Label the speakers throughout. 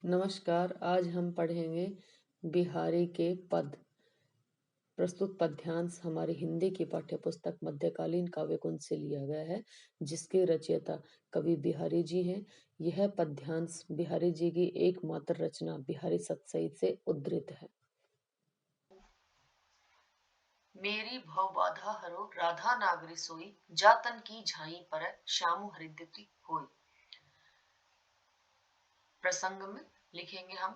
Speaker 1: नमस्कार। आज हम पढ़ेंगे बिहारी के पद। प्रस्तुत पद्यांश हमारी हिंदी की पाठ्यपुस्तक मध्यकालीन काव्य कुंज से लिया गया है, जिसके रचयिता कवि बिहारी जी हैं। यह पद्यांश बिहारी जी की एकमात्र रचना बिहारी सतसई से उद्धृत है।
Speaker 2: मेरी भव बाधा हरो राधा नागरी सोई, जातन की झाई पर श्यामु हरिद्युति होई। प्रसंग में लिखेंगे हम।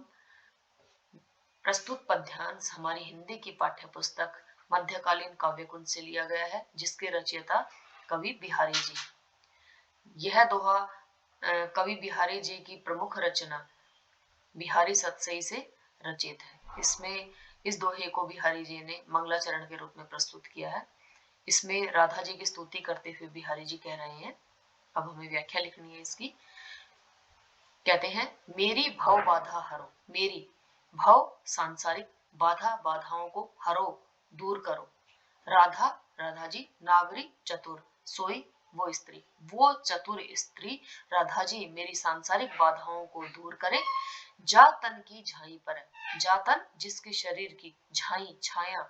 Speaker 2: प्रस्तुत पद्यांश हमारी हिंदी की पाठ्यपुस्तक मध्यकालीन काव्य कुंज से लिया गया है, जिसके रचयिता कवि बिहारी जी। यह दोहा कवि बिहारी जी की प्रमुख रचना बिहारी सतसई से रचित है। इसमें इस दोहे को बिहारी जी ने मंगलाचरण के रूप में प्रस्तुत किया है। इसमें राधा जी की स्तुति करते हुए बिहारी जी कह रहे हैं। अब हमें व्याख्या लिखनी है इसकी। कहते हैं, मेरी भव बाधा हरो। मेरी भव सांसारिक, बाधा बाधाओं को, हरो दूर करो। राधा राधा जी, नागरी चतुर, सोई वो स्त्री, वो चतुर स्त्री राधा जी मेरी सांसारिक बाधाओं को दूर करे। जातन की झाई पर, जातन जिसके शरीर की, झाई छाया,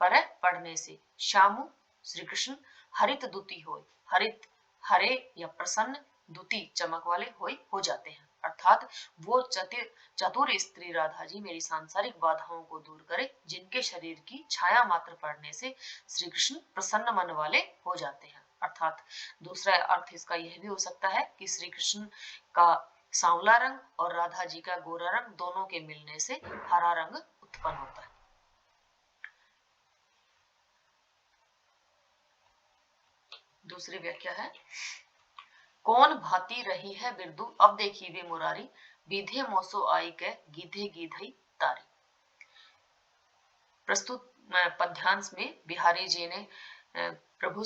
Speaker 2: पर पड़ने से, श्यामु श्री कृष्ण, हरित दुती होय, हरित हरे या प्रसन्न, दुती चमक वाले होय हो जाते हैं। अर्थात वो चतुर स्त्री राधा जी मेरी सांसारिक बाधाओं को दूर करे, जिनके शरीर की छाया मात्र पड़ने से श्री कृष्ण प्रसन्न मन वाले हो जाते हैं। अर्थात दूसरा अर्थ इसका यह भी हो सकता है कि श्री कृष्ण का सांवला रंग और राधा जी का गोरा रंग दोनों के मिलने से हरा रंग उत्पन्न होता है। दूसरी व्याख्या है, कौन भांति रही है बिरदु, अब देखी वे मुरारी, बीधे मोसो आई के गीधे गीधई तारी। प्रस्तुत पद्यांश में बिहारी जी ने प्रभु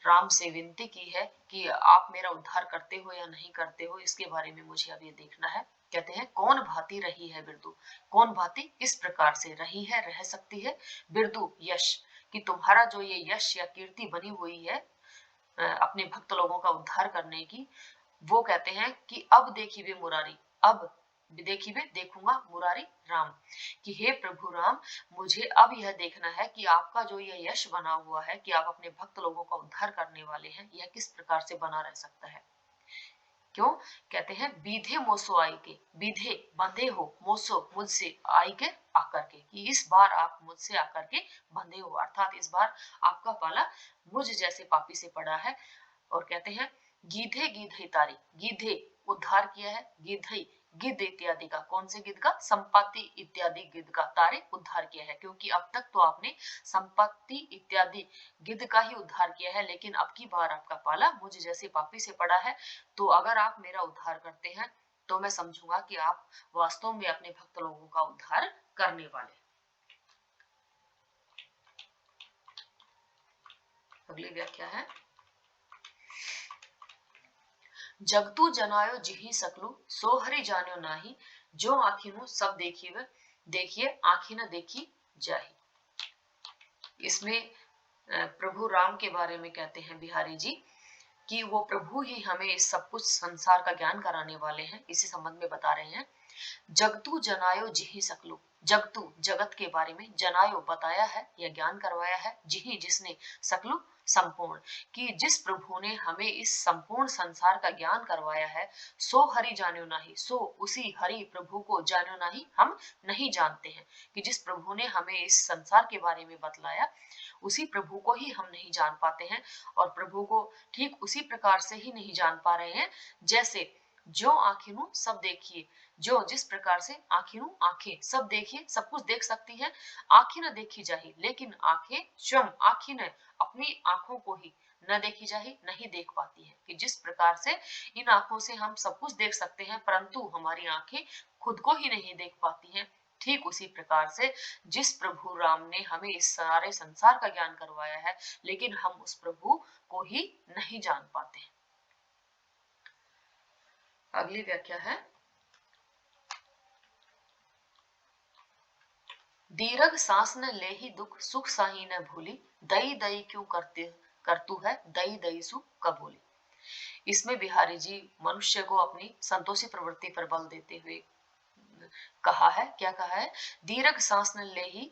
Speaker 2: राम से विनती की है कि आप मेरा उद्धार करते हो या नहीं करते हो, इसके बारे में मुझे अब ये देखना है। कहते हैं, कौन भांति रही है बिरदु। कौन भांति किस प्रकार से रही है, रह सकती है। बिरदु यश, कि तुम्हारा जो ये यश या कीर्ति बनी हुई है अपने भक्त लोगों का उद्धार करने की, वो कहते हैं कि अब देखी वे मुरारी, अब देखी वे देखूंगा मुरारी राम, कि हे प्रभु राम, मुझे अब यह देखना है कि आपका जो यह यश बना हुआ है कि आप अपने भक्त लोगों का उद्धार करने वाले हैं, यह किस प्रकार से बना रह सकता है। क्यों कहते हैं, बीधे मोसो आई के, बीधे बंधे हो, मोसो मुझसे, आई के आकर के, कि इस बार आप मुझसे आकर के बंधे हो, अर्थात इस बार आपका पाला मुझ जैसे पापी से पड़ा है। और कहते हैं, गीधे गीधई तारी, गीधे उद्धार किया है, गीधई गिद्ध इत्यादि का, कौन से गिद्ध का, संपत्ति इत्यादि गिद्ध का तारे उद्धार किया है। क्योंकि अब तक तो आपने संपत्ति इत्यादि गिद्ध का ही उद्धार किया है, लेकिन अब की बार आपका पाला मुझ जैसे पापी से पड़ा है। तो अगर आप मेरा उद्धार करते हैं तो मैं समझूंगा कि आप वास्तव में अपने भक्त लोगों का उद्धार करने वाले। अगली व्याख्या है, जगतु जनायो जिहि सकलु, सो हरि जान्यो नाही, जो आखिनु सब देखिए देखिए आखि न देखी जाही। इसमें प्रभु राम के बारे में कहते हैं बिहारी जी कि वो प्रभु ही हमें इस सब कुछ संसार का ज्ञान कराने वाले हैं। इसी संबंध में बता रहे हैं, जगतु जनायो जिहि सकलु, जगतु जगत के बारे में, जनायो बताया है या ज्ञान करवाया है, जिहि जिसने, सकलु संपूर्ण, कि जिस प्रभु ने हमें इस संपूर्ण संसार का ज्ञान करवाया है, सो हरि जान्यो नाही, सो उसी हरि प्रभु को जान्यो नाही, हम नहीं जानते हैं। कि जिस प्रभु ने हमें इस संसार के बारे में बतलाया, उसी प्रभु को ही हम नहीं जान पाते हैं। और प्रभु को ठीक उसी प्रकार से ही नहीं जान पा रहे हैं जैसे जो आखिनु सब देखिए, जो जिस प्रकार से आखिनु आंखें सब देखिए, सब कुछ देख सकती हैं, आंखें न देखी जाही, लेकिन आंखें स्वयं आंखें न अपनी आंखों को ही न देखी जाही, नहीं देख पाती है। कि जिस प्रकार से इन आंखों से हम सब कुछ देख सकते हैं, परंतु हमारी आंखें खुद को ही नहीं देख पाती हैं, ठीक उसी प्रकार से जिस प्रभु राम ने हमें इस सारे संसार का ज्ञान करवाया है, लेकिन हम उस प्रभु को ही नहीं जान पाते। अगली व्याख्या है, दीर्घ सांस न ले ही दुख, सुख साही न भूली, दई दई क्यों करते करतु है, दई दई सु कबूली। इसमें बिहारी जी मनुष्य को अपनी संतोषी प्रवृत्ति पर बल देते हुए कहा है, क्या कहा है, दीर्घ सांस न ले ही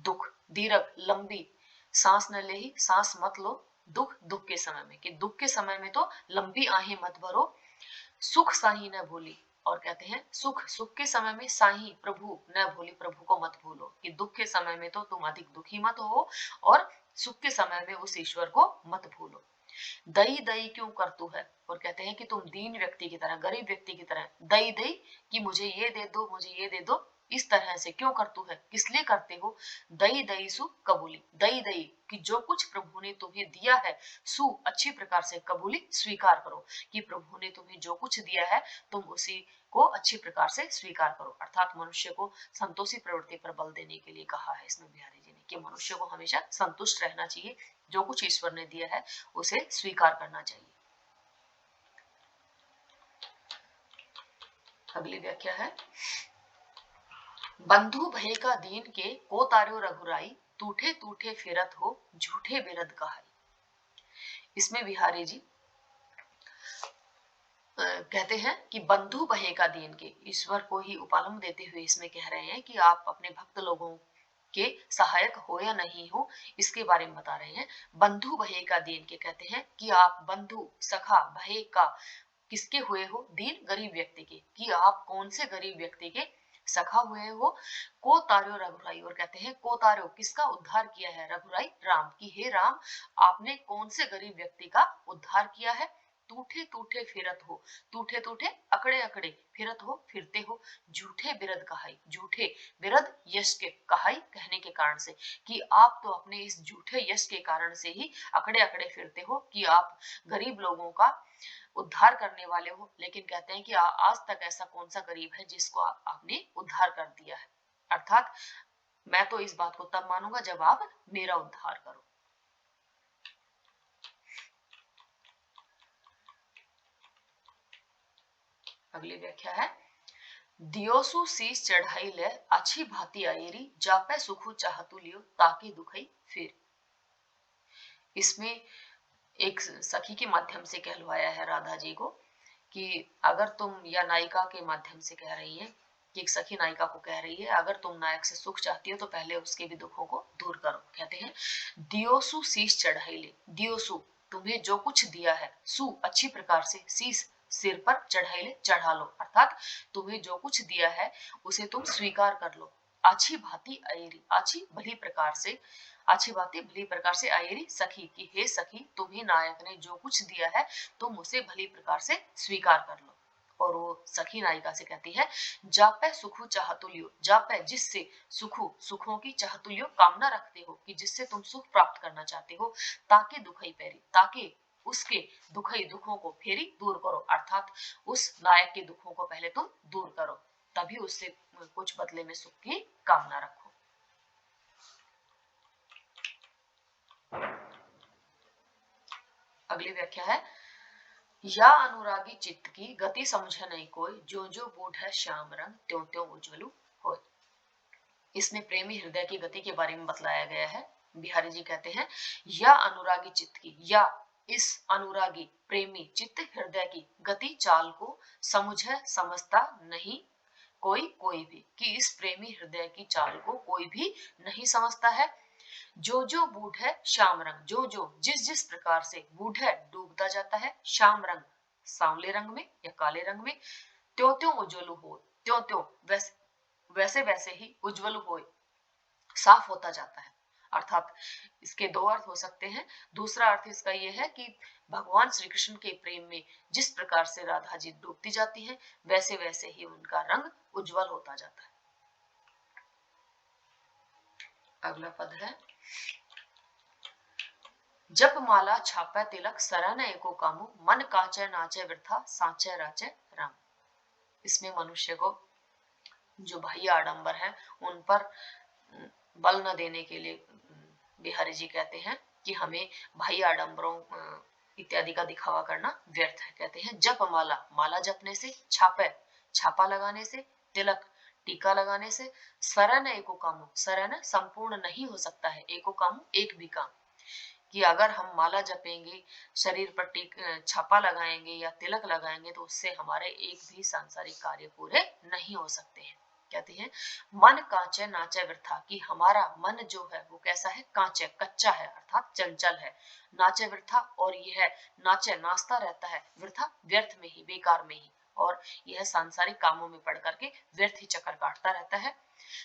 Speaker 2: दुख, दीर्घ लंबी सांस न ले ही, सांस मत लो दुख, दुख के समय में, कि दुख के समय में तो लंबी आहें मत भरो, सुख साही न भूली। और कहते हैं सुख, सुख के समय में साही प्रभु न भूली, प्रभु को मत भूलो, कि दुख के समय में तो तुम अधिक दुखी मत हो और सुख के समय में उस ईश्वर को मत भूलो। दई दई क्यों करतू है, और कहते हैं कि तुम दीन व्यक्ति की तरह, गरीब व्यक्ति की तरह दई दई, कि मुझे ये दे दो, मुझे ये दे दो, इस तरह से क्यों करतू है, किस लिए करते हो। दई दई सु कबूली, दई दई कि जो कुछ प्रभु ने तुम्हें दिया है, सु अच्छी प्रकार से, कबूली स्वीकार करो, कि प्रभु ने तुम्हें जो कुछ दिया है तुम उसी को अच्छी प्रकार से स्वीकार करो। अर्थात मनुष्य को संतोषी प्रवृत्ति पर बल देने के लिए कहा है इसमें बिहारी जी ने, कि मनुष्य को हमेशा संतुष्ट रहना चाहिए, जो कुछ ईश्वर ने दिया है उसे स्वीकार करना चाहिए। अगली व्याख्या है, बंधु भय का दीन के को तार्यो रघुराई, टूठे टूठे फिरत हो झूठे बिरद कहाई। इसमें बिहारी जी कहते हैं कि बंधु भय का दीन के, ईश्वर को ही उपालम देते हुए इसमें कह रहे हैं कि आप अपने भक्त लोगों के सहायक हो या नहीं हो, इसके बारे में बता रहे हैं। बंधु भय का दीन के कहते हैं कि आप बंधु सखा भय का किसके हुए हो, दीन गरीब व्यक्ति के, कि आप कौन से गरीब व्यक्ति के सखा हुए हो। को तार्यो रघुराई, और कहते हैं को तार्यो किसका उद्धार किया है, रघुराई राम की, हे राम आपने कौन से गरीब व्यक्ति का उद्धार किया है। टूठे टूठे फिरत हो, टूठे टूठे अकड़े अकड़े, फिरत हो फिरते हो, झूठे बिरद कहाई, झूठे बिरद यश के कहाई कहने के कारण से, कि आप तो अपने इस झूठे यश के कारण से ही अकड़े अकड़े फिरते हो, कि आप गरीब लोगों का उद्धार करने वाले हो। लेकिन कहते हैं कि आज तक ऐसा कौन सा गरीब है जिसको आपने उद्धार कर दिया है। अर्थात मैं तो इस बात को तब मानूंगा जब आप मेरा उद्धार करो। अगली व्याख्या है, दियोसु शीश चढ़ाई ले अच्छी भांति आएरी, जापे सुखु चाहतु लियो ताकि दुखई फिर। इसमें एक सखी के माध्यम से कहलवाया है राधा जी को, कि अगर तुम, या नायिका के माध्यम से कह रही है, कि एक सखी नायिका को कह रही है, अगर तुम नायक से सुख चाहती हो तो पहले उसके भी दुखों को दूर करो। कहते हैं दियोसु शीश चढ़ाई ले, दियोसु तुम्हें जो कुछ दिया है, सु अच्छी प्रकार से, शीश सिर पर, चढ़ाई ले चढ़ा लो, अर्थात तुम्हें जो कुछ दिया है उसे तुम स्वीकार कर लो। अच्छी भांति आएरी, अच्छी भली प्रकार से, अच्छी बातें भली प्रकार से आएरी सखी, की हे सखी तुम्हें नायक ने जो कुछ दिया है तुम उसे भली प्रकार से स्वीकार कर लो। और वो सखी नायिका से कहती है, जापे सुखु चाहतुल्यो, जापे जिससे, सुखु सुखों की, चाहतुल्यो कामना रखते हो, कि जिससे तुम सुख प्राप्त करना चाहते हो, ताकि दुखई पैरी, ताकि उसके दुखई दुखों को फेरी दूर करो, अर्थात उस नायक के दुखों को पहले तुम दूर करो, तभी उससे कुछ बदले में सुख की कामना रखो। अगली व्याख्या है, या अनुरागी चित्त की गति समझे नहीं कोई, जो जो बूढ़ है श्याम रंग त्यों त्यों उज्ज्वलु होय। इसमें प्रेमी हृदय की गति के बारे में बतलाया गया है। बिहारी जी कहते हैं, या अनुरागी चित्त की, या इस अनुरागी प्रेमी चित्त हृदय की गति चाल को समझे समझता नहीं कोई, कोई भी, कि इस प्रेमी हृदय की चाल को कोई भी नहीं समझता है। जो जो बूढ़ है श्याम रंग, जो जो जिस जिस प्रकार से बूढ़ है डूबता जाता है, श्याम रंग सांवले रंग में या काले रंग में, त्यों त्यों उज्ज्वल हो, त्यों त्यों वैसे वैसे ही उज्ज्वल हो, साफ होता जाता है। अर्थात इसके दो अर्थ हो सकते हैं। दूसरा अर्थ इसका यह है कि भगवान श्री कृष्ण के प्रेम में जिस प्रकार से राधा जी डूबती जाती है, वैसे वैसे ही उनका रंग उज्जवल होता जाता है। अगला पद है, जप माला छापे तिलक सरन एको कामु, मन काचे नाचे वृथा साचे राचे राम। इसमें मनुष्य को जो बाह्य आडंबर है उन पर बल न देने के लिए बिहारी जी कहते हैं कि हमें बाह्य आडंबरों इत्यादि का दिखावा करना व्यर्थ है। कहते हैं जप माला, माला जपने से, छापे छापा लगाने से, तिलक टीका लगाने से, सरन एको कामु, सरन संपूर्ण नहीं हो सकता है, एको कामु एक भी काम, कि अगर हम माला जपेंगे, शरीर पर छापा लगाएंगे या तिलक लगाएंगे तो उससे हमारे एक भी सांसारिक कार्य पूरे नहीं हो सकते हैं। कहते हैं मन कांचे नाचे वृथा, कि हमारा मन जो है वो कैसा है, कांचे कच्चा है अर्थात चंचल है, नाचे वृथा और यह नाचे नाचता रहता है, वृथा व्यर्थ में ही, बेकार में ही, और यह सांसारिक कामों में पड़ करके व्यर्थ ही चक्कर काटता रहता है।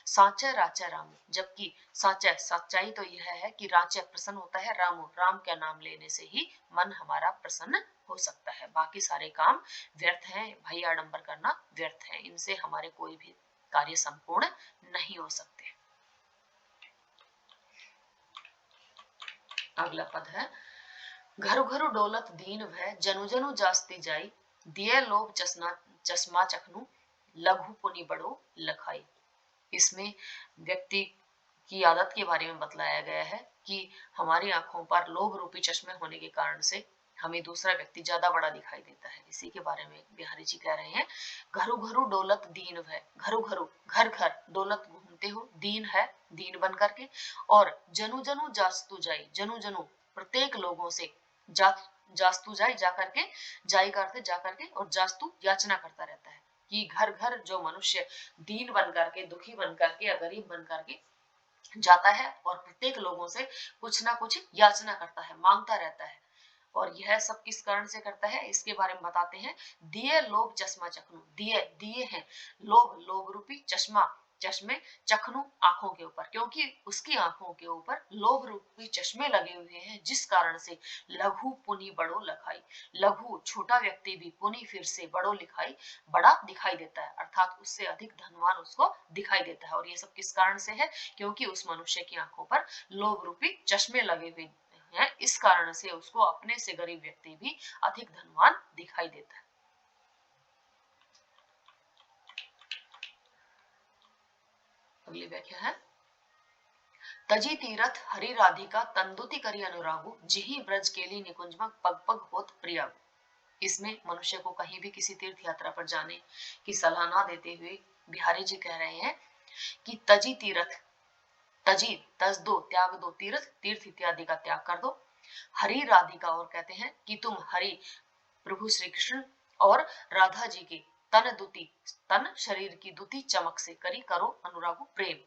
Speaker 2: साचे राचे राम, जबकि साचे सच्चाई तो यह है कि राचे प्रसन्न होता है, रामो राम का नाम लेने से ही मन हमारा प्रसन्न हो सकता है, बाकी सारे काम व्यर्थ हैं, भई आडंबर करना व्यर्थ है, इनसे हमारे कोई भी कार्य संपूर्ण नहीं हो सकते। अगला पद है घरु घरु डोलत दीन भय, जनु जनु जास्ती जाई, दिए लोभ चश्मा चखनु, लघु पुनि बड़ो लखाई। इसमें व्यक्ति की आदत के बारे में बतलाया गया है कि हमारी आंखों पर लोभ रूपी चश्मे होने के कारण से हमें दूसरा व्यक्ति ज्यादा बड़ा दिखाई देता है। इसी के बारे में बिहारी जी कह रहे हैं घरु घरु डोलत दीन है, घरु घरु घर घर डोलत घूमते हो, दीन है दीन बन करके, और जनु जनु जास्तु जाई, जनु जनु प्रत्येक लोगों से जास्तु जाई जा करके, जाई का अर्थ जा करके, और जास्तु याचना करता रहता है कि घर घर जो मनुष्य दीन बन करके, दुखी बन करके या गरीब बन करके जाता है और प्रत्येक लोगों से कुछ ना कुछ याचना करता है, मांगता रहता है, और यह सब किस कारण से करता है इसके बारे में बताते हैं। दिए लोभ चश्मा चखनु, दिए दिए हैं लोभ, लोभ रूपी चश्मा, चश्मे, चखनु आंखों के ऊपर, क्योंकि उसकी आंखों के ऊपर लोभ रूपी चश्मे लगे हुए हैं, जिस कारण से लघु पुनि बड़ो लखाई, लघु छोटा व्यक्ति भी पुनि फिर से बड़ो लिखाई बड़ा दिखाई देता है, अर्थात उससे अधिक धनवान उसको दिखाई देता है। और ये सब किस कारण से है, क्योंकि उस मनुष्य की आंखों पर लोभ रूपी चश्मे लगे हुए हैं, इस कारण से उसको अपने से गरीब व्यक्ति भी अधिक धनवान दिखाई देता है। अगली व्याख्या है तजी तीरथ हरि राधिका तंदुति करी अनुरागु, जिही ब्रज केली निकुंजमक पग पग होत प्रियागु। इसमें मनुष्य को कहीं भी किसी तीर्थ यात्रा पर जाने की सलाह ना देते हुए बिहारी जी कह रहे हैं कि तजी तीरथ, तजी तज दो, त्याग दो, तीर्थ तीर्थ इत्यादि का त्याग कर दो, हरि राधिका, और कहते हैं कि तुम हरि प्रभु श्री कृष्ण और राधा जी के तन दुति, तन शरीर की दुति चमक से करी करो अनुरागु प्रेम,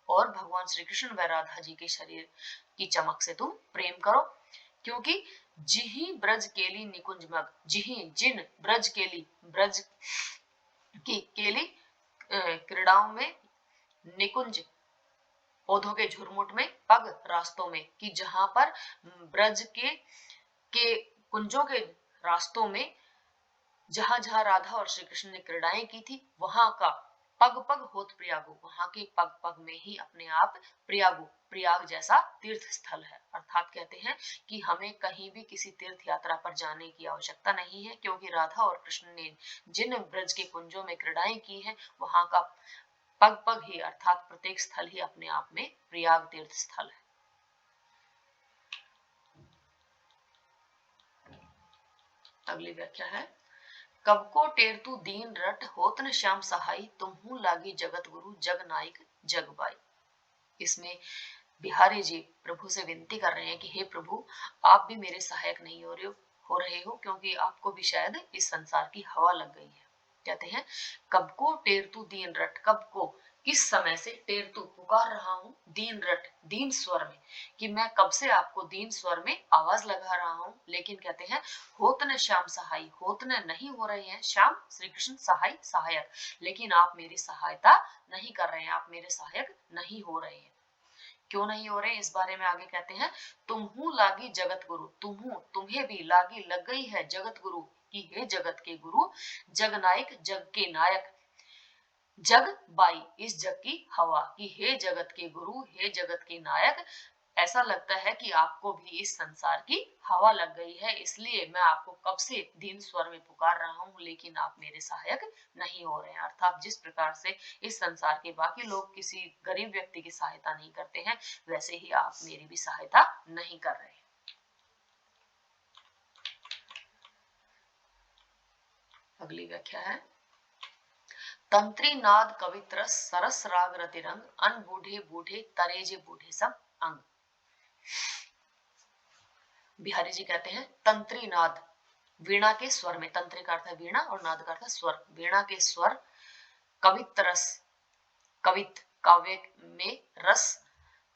Speaker 2: और भगवान श्री कृष्ण व राधा जी के शरीर की चमक से तुम प्रेम करो, क्योंकि जिही ब्रज केली निकुंज मग, जिही जिन ब्रज केली, ब्रज की केली क्रीड़ाओं में, निकुंज पौधों के झुरमुट में, पग रास्तों में, कि जहां पर ब्रज के कुंजों के रास्तों में जहां जहां राधा और श्री कृष्ण ने क्रीड़ाएं की थी, वहां का पग पग होत प्रयागु, वहां के पग पग में ही अपने आप प्रयागु, प्रयाग जैसा तीर्थ स्थल है। अर्थात कहते हैं कि हमें कहीं भी किसी तीर्थ यात्रा पर जाने की आवश्यकता नहीं है, क्योंकि राधा और कृष्ण ने जिन ब्रज के कुंजों में क्रीड़ाएं की हैं, वहां का पग पग ही अर्थात प्रत्येक स्थल ही अपने आप में प्रयाग तीर्थ स्थल है। अगली व्याख्या है कब को टेरतु दीन रट, होत न श्याम सहाई, तुमहू लागी जगत गुरु, जग नायक जग बाई। इसमें बिहारी जी प्रभु से विनती कर रहे हैं कि हे प्रभु, आप भी मेरे सहायक नहीं हो रहे हो, क्योंकि आपको भी शायद इस संसार की हवा लग गई है। कहते हैं कब को टेरतु दीन रट, कब को किस समय से, टेरतु पुकार रहा हूं, दीन रट दीन स्वर में, कि मैं कब से आपको दीन स्वर में आवाज लगा रहा हूं, लेकिन कहते हैं होत न श्याम सहाय, होत न नहीं हो रहे हैं श्याम श्री कृष्ण सहाय सहायक, लेकिन आप मेरी सहायता नहीं कर रहे हैं, आप मेरे सहायक नहीं हो रहे हैं। क्यों नहीं हो रहे, इस बारे में आगे कहते हैं तुम्हू लागी जगत गुरु, तुम्हू तुम्हें भी लागी लग गई है जगत गुरु, कि हे जगत के गुरु, जग नायक जग के नायक, जग बाई इस जग की हवा, कि हे जगत के गुरु, हे जगत के नायक, ऐसा लगता है कि आपको भी इस संसार की हवा लग गई है, इसलिए मैं आपको कब से दीन स्वर में पुकार रहा हूं, लेकिन आप मेरे सहायक नहीं हो रहे हैं। अर्थात जिस प्रकार से इस संसार के बाकी लोग किसी गरीब व्यक्ति की सहायता नहीं करते हैं, वैसे ही आप मेरी भी सहायता नहीं कर रहे हैं। अगली व्याख्या है तंत्री नाद कवित्र सरस राग रतिरंग, अन बूढ़े बूढ़े तरेजे बूढ़े सब अंग। बिहारी जी कहते हैं तंत्री नाद, वीणा के स्वर में, तंत्री का अर्थ है वीणा और नाद का अर्थ है स्वर, वीणा के स्वर, कवित्रस कवित काव्य में रस,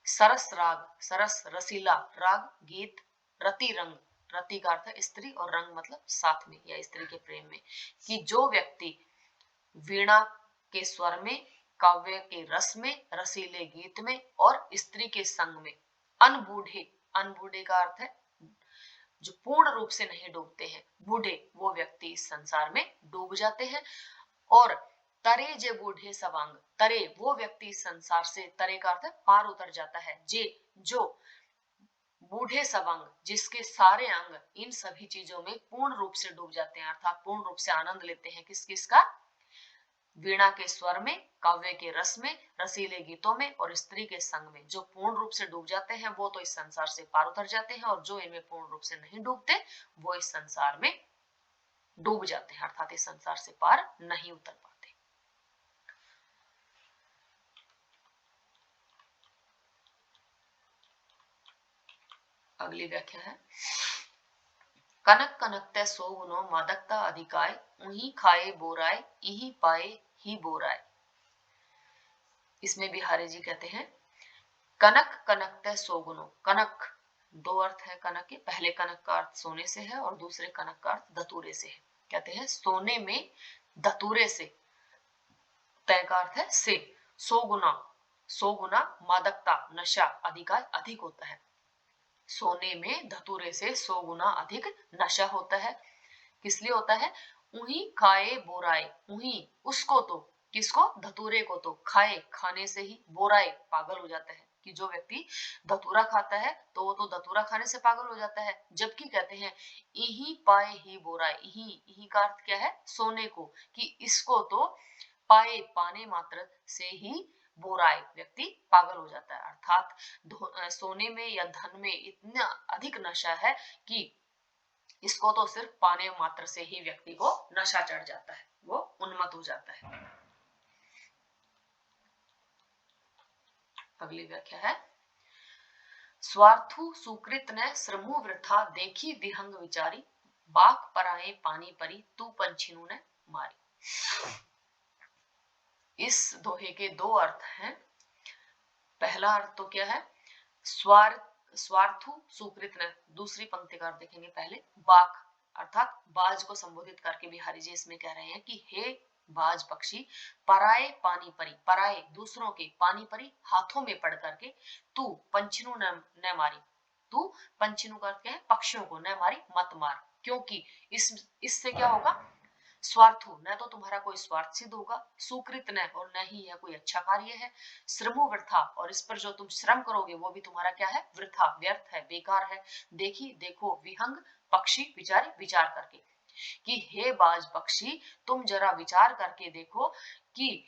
Speaker 2: सरस राग, सरस रसीला राग, गीत, रति रंग, रति का अर्थ है स्त्री और रंग मतलब साथ में या स्त्री के प्रेम में, कि जो व्यक्ति वीणा के स्वर में, काव्य के रस में, रसीले गीत में और स्त्री के संग में अनबूढ़े, अनबूढ़े का अर्थ है जो पूर्ण रूप से नहीं डूबते हैं, बूढ़े वो व्यक्ति इस संसार में डूब जाते हैं। और तरे जे बूढ़े सवांग, तरे वो व्यक्ति इस संसार से, तरे का अर्थ है पार उतर जाता है, जे जो बूढ़े सवांग जिसके सारे अंग इन सभी चीजों में पूर्ण रूप से डूब जाते हैं, अर्थात पूर्ण रूप से आनंद लेते हैं किस किस का, वीणा के स्वर में, काव्य के रस में, रसीले गीतों में और स्त्री के संग में। जो पूर्ण रूप से डूब जाते हैं वो तो इस संसार से पार उतर जाते हैं, और जो इनमें पूर्ण रूप से नहीं डूबते वो इस संसार में डूब जाते हैं, अर्थात इस संसार से पार नहीं उतर पाते। अगली व्याख्या है, कनक कनकते सो गुनो मादकता अधिकाय, उही खाए बोराय, इही पाए ही बोराय। इसमें बिहारी जी कहते हैं, कनक कनकते सो गुनो, कनक दो अर्थ है कनक के, पहले कनक का अर्थ सोने से है और दूसरे कनक का अर्थ धतूरे से है। कहते हैं सोने में धतूरे से, तय का अर्थ है से, सो गुना मादकता नशा, अधिकार अधिक होता है। सोने में धतूरे से 100 गुना अधिक नशा होता है। किस लिए होता है, उही खाए बोराए, उही उसको तो, किसको, धतूरे को तो, खाए खाने से ही, बोराए पागल हो जाता है, कि जो व्यक्ति धतूरा खाता है तो वो तो धतूरा खाने से पागल हो जाता है। जबकि कहते हैं इही पाए ही बोराए, इही का अर्थ क्या है, सोने को, कि इसको तो पाए पाने मात्र से ही बोराए व्यक्ति पागल हो जाता है, अर्थात सोने में या धन में इतना अधिक नशा है कि इसको तो सिर्फ पाने मात्र से ही व्यक्ति को नशा चढ़ जाता है, वो उन्मत्त हो जाता है। अगली व्याख्या है, स्वार्थु सुकृत ने श्रमु वृथा, देखी विहंग विचारी, बाक पराए पानी परी, तू पंछिनु ने मारी। इस दोहे के दो अर्थ हैं। पहला अर्थ तो क्या है, स्वार्थु सुकृत ने, दूसरी पंक्ति का अर्थ देखेंगे पहले, बाक अर्थात बाज को संबोधित करके बिहारी जी इसमें कह रहे हैं कि हे बाज पक्षी, पराए पानी परी, पराए दूसरों के, पानी परी हाथों में पड़ करके, तू पंछिनु न मारी, तू पंछिनु का अर्थ क्या है, पक्षियों को, न मारी मत मार, क्योंकि इससे क्या होगा, स्वार्थु न तो तुम्हारा कोई स्वार्थ सिद्ध होगा, सुकृत न और न ही यह कोई अच्छा कार्य है, श्रमो वृथा और इस पर जो तुम श्रम करोगे वो भी तुम्हारा क्या है, वृथा व्यर्थ है, बेकार है। देखी देखो विहंग पक्षी विचारी, विचार करके, कि हे बाज पक्षी तुम जरा विचार करके देखो कि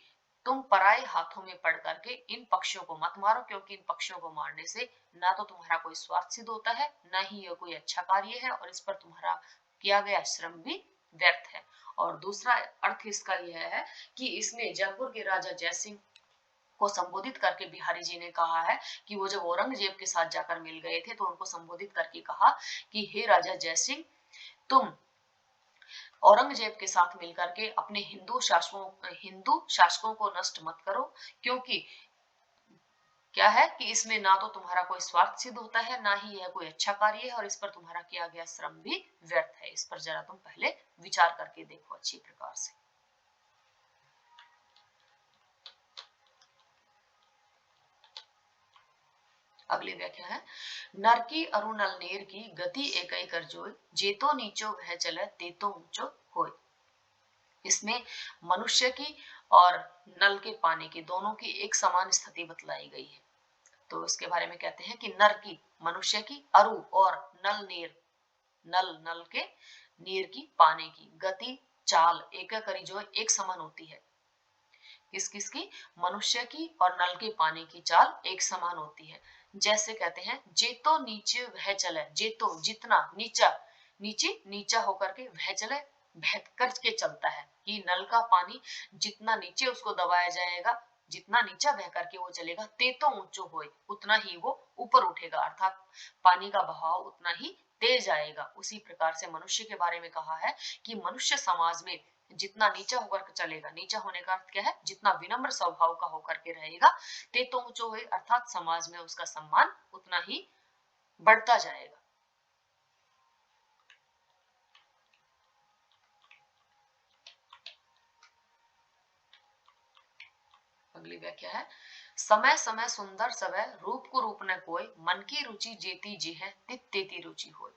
Speaker 2: तुम पराए हाथों में पड़ करके इन पक्षियों को मत मारो, क्योंकि इन पक्षियों को मारने से ना तो तुम्हारा कोई स्वार्थ सिद्ध होता है, ना ही यह कोई अच्छा कार्य है, और इस पर तुम्हारा किया गया श्रम भी व्यर्थ है। और दूसरा अर्थ इसका यह है कि इसमें जयपुर के राजा जयसिंह को संबोधित करके बिहारी जी ने कहा है कि वो जब औरंगजेब के साथ जाकर मिल गए थे तो उनको संबोधित करके कहा कि हे राजा जयसिंह, तुम औरंगजेब के साथ मिलकर के अपने हिंदू शासकों को नष्ट मत करो, क्योंकि क्या है कि इसमें ना तो तुम्हारा कोई स्वार्थ सिद्ध होता है, ना ही यह कोई अच्छा कार्य है, और इस पर तुम्हारा किया गया श्रम भी व्यर्थ है। इस पर जरा तुम पहले विचार करके देखो अच्छी प्रकार से। अगली व्याख्या है, नर की अरुणल नेर की गति एक कर जोय, जेतो नीचो वह चले तेतो ऊंचो होय। इसमें मनुष्य की और नल के पानी की दोनों की एक समान स्थिति बतलाई गई है। तो इसके बारे में कहते हैं कि नर की मनुष्य की, अरु और नल नीर, नल के, नीर की पानी की, गति चाल एक करी जो एक समान होती है। किस किस की, मनुष्य की और नल के पानी की चाल एक समान होती है। जैसे कहते हैं जेतो नीचे वह चले, जेतो जितना, नीचा नीचे नीचा होकर के, वह चले बह करके चलता है, कि नल का पानी जितना नीचे उसको दबाया जाएगा, जितना नीचा बह करके वो चलेगा, तेतो ऊंचो होए, उतना ही वो ऊपर उठेगा, अर्थात पानी का बहाव उतना ही तेज आएगा। उसी प्रकार से मनुष्य के बारे में कहा है कि मनुष्य समाज में जितना नीचा होकर के चलेगा, नीचा होने का अर्थ क्या है, जितना विनम्र स्वभाव का होकर के रहेगा, ते तो ऊंचो है, अर्थात समाज में उसका सम्मान उतना ही बढ़ता जाएगा। अगली व्याख्या है, समय समय सुंदर सवै, रूप को रूप न कोय, मन की रुचि जेती जी है, तित तेती रुचि होय।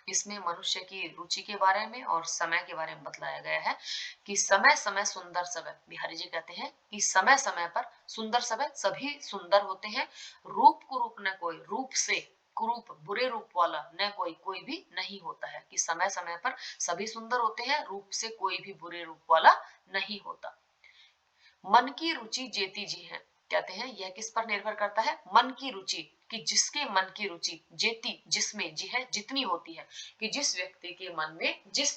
Speaker 2: इसमें मनुष्य की रुचि के बारे में और समय के बारे में बतलाया गया है कि समय समय सुंदर सवै, बिहारी जी कहते हैं कि समय समय पर सुंदर सवै, सभी सुंदर होते हैं, रूप को रूप न कोई, रूप से कुरूप बुरे रूप वाला न कोई, कोई भी नहीं होता है, कि समय समय पर सभी सुंदर होते हैं, रूप से कोई भी बुरे रूप वाला नहीं होता। मन की रुचि जेती जी है, कहते हैं यह किस पर निर्भर करता है, मन की रुचि, कि जिसके मन की रुचि, जेती जिसमें, जी है जितनी होती है, कि जिस व्यक्ति के मन में जिस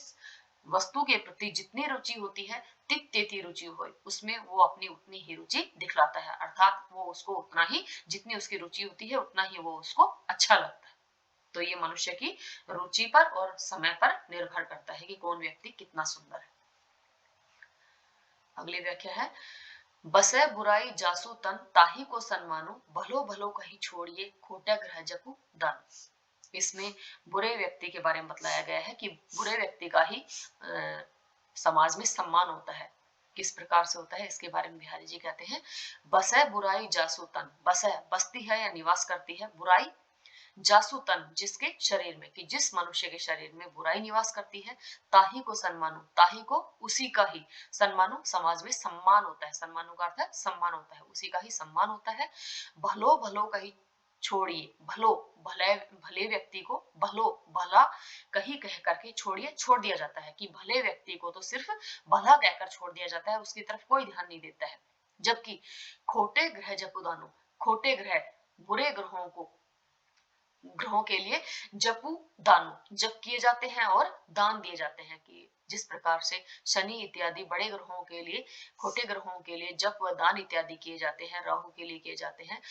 Speaker 2: वस्तु के प्रति जितनी रुचि होती है, तित तेती रुचि हो, उसमें वो अपनी उतनी ही रुचि दिखलाता है, अर्थात वो उसको उतना ही, जितनी उसकी रुचि होती है उतना ही वो उसको अच्छा लगता है। तो ये मनुष्य की रुचि पर और समय पर निर्भर करता है कि कौन व्यक्ति कितना सुंदर है। अगली व्याख्या है, बसै बुराई जासु तन, ताही को सन्मानो, भलो भलो कहीं छोड़िए, खोटा ग्रह जपु दान। इसमें बुरे व्यक्ति के बारे में बतलाया गया है कि बुरे व्यक्ति का ही समाज में सम्मान होता है। किस प्रकार से होता है इसके बारे में बिहारी जी कहते हैं, बसै बुराई जासु तन, बसै बसती है या निवास करती है, बुराई जासु तन जिसके शरीर में, कि जिस मनुष्य के शरीर में बुराई निवास करती है, ताही को सम्मानो, ताही को उसी का ही, सम्मानो समाज में सम्मान होता है, सम्मानो का अर्थ है सम्मान होता है, उसी का ही सम्मान होता है। भलो भलो कही छोड़िए, भलो भले भले व्यक्ति को भलो भला कही कह करके छोड़िए, छोड़ दिया जाता है, कि भले व्यक्ति को तो सिर्फ भला कहकर छोड़ दिया जाता है, उसकी तरफ कोई ध्यान नहीं देता है। जबकि खोटे ग्रह जपुदानो, खोटे ग्रह बुरे ग्रहों के लिए जपू दान जप किए जाते हैं और दान दिए जाते हैं, कि जिस प्रकार से शनि इत्यादि बड़े ग्रहों के लिए, खोटे ग्रहों के लिए जप व दान इत्यादि किए जाते हैं, राहु के लिए किए जाते हैं,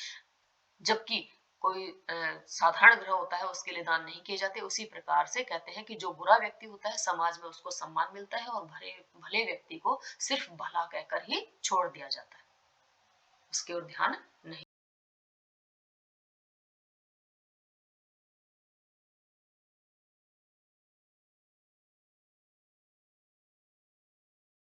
Speaker 2: जबकि कोई साधारण ग्रह होता है उसके लिए दान नहीं किए जाते। उसी प्रकार से कहते हैं कि जो बुरा व्यक्ति होता है समाज में उसको सम्मान मिलता है और भले व्यक्ति को सिर्फ भला कहकर ही छोड़ दिया जाता है, उसकी ओर ध्यान नहीं